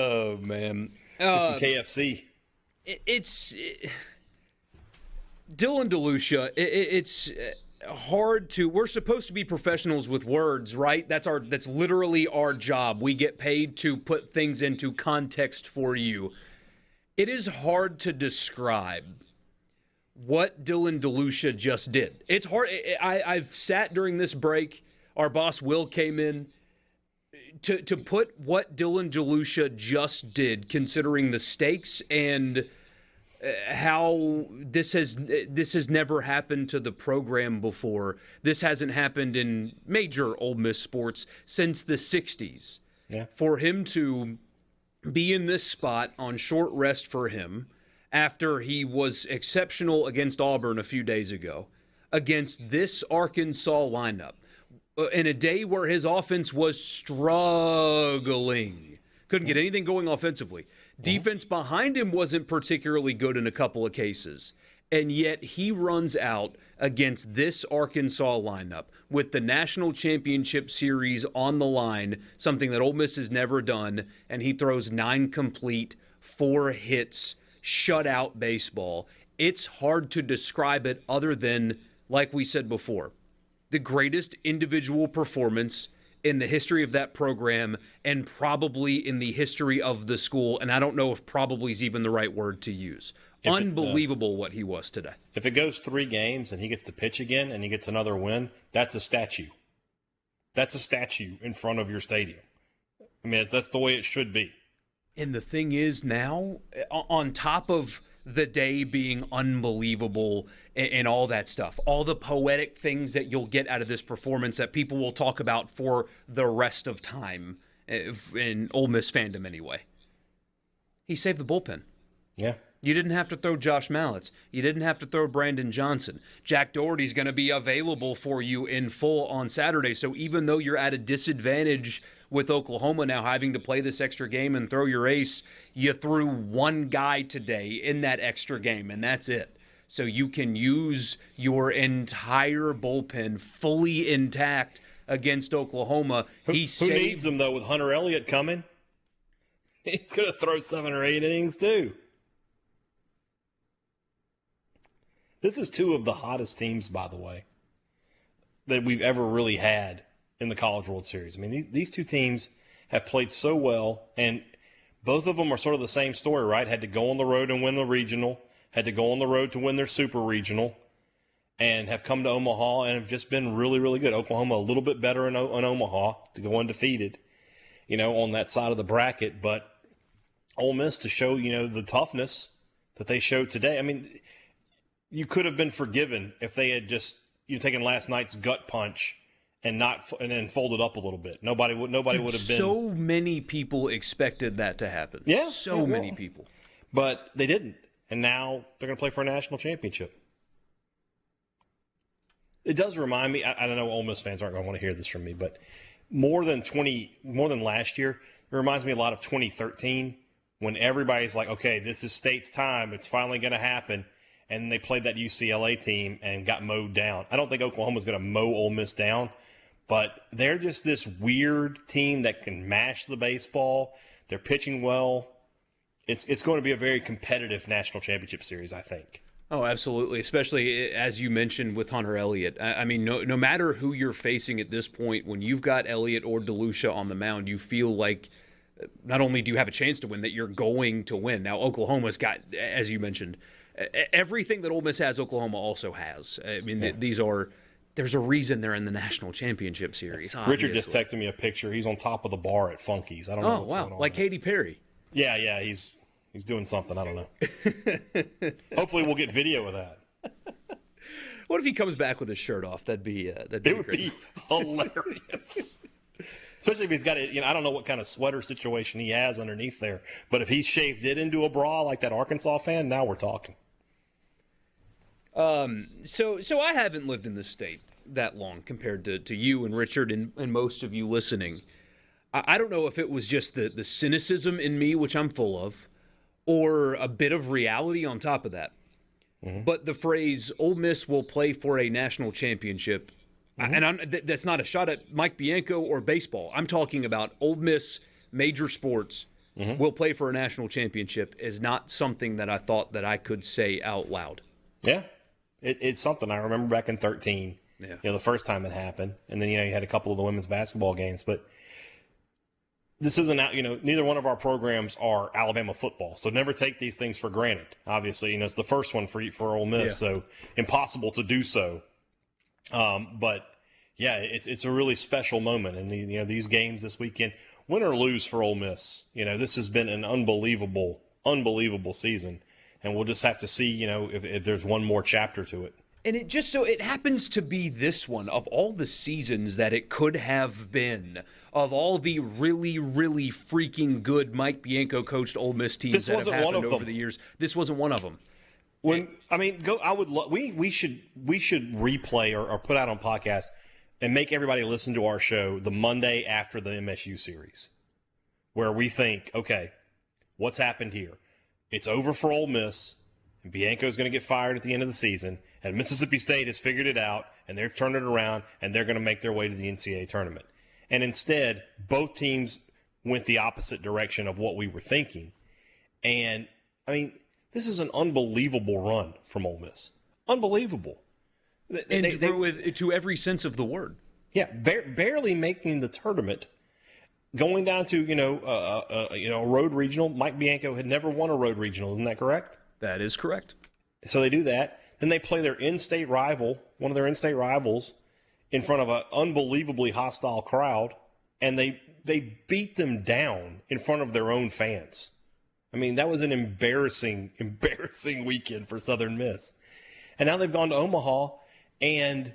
Oh, man. Get some KFC. Dylan DeLucia, it's hard to – we're supposed to be professionals with words, right? That's literally our job. We get paid to put things into context for you. It is hard to describe what Dylan DeLucia just did. It's hard. I've sat during this break. Our boss, Will, came in to put what Dylan DeLucia just did, considering the stakes and how this has never happened to the program before. This hasn't happened in major Ole Miss sports since the 60s. Yeah. For him to be in this spot on short rest for him after he was exceptional against Auburn a few days ago, against this Arkansas lineup, in a day where his offense was struggling, couldn't get anything going offensively. Defense behind him wasn't particularly good in a couple of cases, and yet he runs out against this Arkansas lineup with the national championship series on the line, something that Ole Miss has never done, and he throws 9 complete, 4 hits, shutout baseball. It's hard to describe it other than, like we said before, the greatest individual performance in the history of that program and probably in the history of the school. And I don't know if probably is even the right word to use. Unbelievable what he was today. If it goes 3 games and he gets to pitch again and he gets another win, that's a statue. That's a statue in front of your stadium. I mean, that's the way it should be. And the thing is now, on top of the day being unbelievable and all that stuff, all the poetic things that you'll get out of this performance that people will talk about for the rest of time, in Ole Miss fandom anyway, he saved the bullpen. Yeah. You didn't have to throw Josh Mallett. You didn't have to throw Brandon Johnson. Jack Doherty's going to be available for you in full on Saturday. So even though you're at a disadvantage with Oklahoma now having to play this extra game and throw your ace, you threw one guy today in that extra game, and that's it. So you can use your entire bullpen fully intact against Oklahoma. Who needs him, though, with Hunter Elliott coming? He's going to throw 7 or 8 innings, too. This is 2 of the hottest teams, by the way, that we've ever really had in the College World Series. I mean, these 2 teams have played so well, and both of them are sort of the same story, right? Had to go on the road and win the regional, had to go on the road to win their super regional, and have come to Omaha and have just been really, really good. Oklahoma a little bit better in Omaha to go undefeated, on that side of the bracket. But Ole Miss to show, the toughness that they showed today. I mean, you could have been forgiven if they had just taken last night's gut punch and then folded up a little bit. Nobody would have been. So many people expected that to happen. Yeah, many people, but they didn't, and now they're going to play for a national championship. It does remind me. I don't know. Ole Miss fans aren't going to want to hear this from me, but more than last year, it reminds me a lot of 2013 when everybody's like, "Okay, this is State's time. It's finally going to happen." And they played that UCLA team and got mowed down. I don't think Oklahoma's going to mow Ole Miss down, but they're just this weird team that can mash the baseball. They're pitching well. It's going to be a very competitive national championship series, I think. Oh, absolutely, especially as you mentioned with Hunter Elliott. I mean, no matter who you're facing at this point, when you've got Elliott or DeLucia on the mound, you feel like not only do you have a chance to win, that you're going to win. Now, Oklahoma's got, as you mentioned, everything that Ole Miss has, Oklahoma also has. I mean, there's a reason they're in the national championship series. Obviously. Richard just texted me a picture. He's on top of the bar at Funky's. I don't know what's going on. Like Katy Perry. Yeah, he's doing something. I don't know. Hopefully we'll get video of that. What if he comes back with his shirt off? It would be hilarious. Especially if he's got it, I don't know what kind of sweater situation he has underneath there. But if he shaved it into a bra like that Arkansas fan, now we're talking. So I haven't lived in this state that long compared to you and Richard and most of you listening. I don't know if it was just the cynicism in me, which I'm full of, or a bit of reality on top of that. Mm-hmm. But the phrase, Ole Miss will play for a national championship, and that's not a shot at Mike Bianco or baseball. I'm talking about Ole Miss, major sports, will play for a national championship is not something that I thought that I could say out loud. Yeah, it's something I remember back in 2013. Yeah. The first time it happened, and then you had a couple of the women's basketball games, but this isn't neither one of our programs are Alabama football, so never take these things for granted. Obviously, it's the first one for Ole Miss, so impossible to do so. But yeah, it's a really special moment, and these games this weekend, win or lose for Ole Miss, this has been an unbelievable season, and we'll just have to see, if there's one more chapter to it. And it happens to be this one of all the seasons that it could have been, of all the really, really freaking good Mike Bianco coached Ole Miss teams that have happened over the years. This wasn't one of them. We should replay or put out on podcast and make everybody listen to our show the Monday after the MSU series, where we think, okay, what's happened here? It's over for Ole Miss, and Bianco's going to get fired at the end of the season, and Mississippi State has figured it out, and they've turned it around, and they're going to make their way to the NCAA tournament. And instead, both teams went the opposite direction of what we were thinking. And, this is an unbelievable run from Ole Miss. Unbelievable. To every sense of the word. Yeah, barely making the tournament, going down to, a road regional. Mike Bianco had never won a road regional. Isn't that correct? That is correct. So they do that. Then they play their in-state rival, one of their in-state rivals, in front of an unbelievably hostile crowd, and they beat them down in front of their own fans. That was an embarrassing weekend for Southern Miss. And now they've gone to Omaha and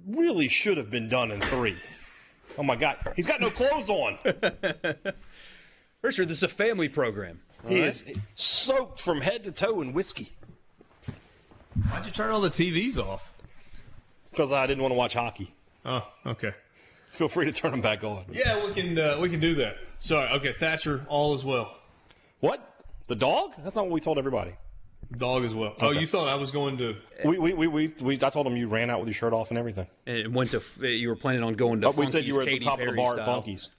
really should have been done in 3. Oh, my God. He's got no clothes on. Richard, this is a family program. He is soaked from head to toe in whiskey. Why'd you turn all the TVs off? Because I didn't want to watch hockey. Oh, okay. Feel free to turn them back on. Yeah, we can do that. Sorry. Okay, Thatcher, all is well. What? The dog? That's not what we told everybody. Dog as well. Okay. Oh, you thought I was going to? I told him you ran out with your shirt off and everything. And you were planning on going to. We said you were at the Katy top Perry of the bar style. at Funky's.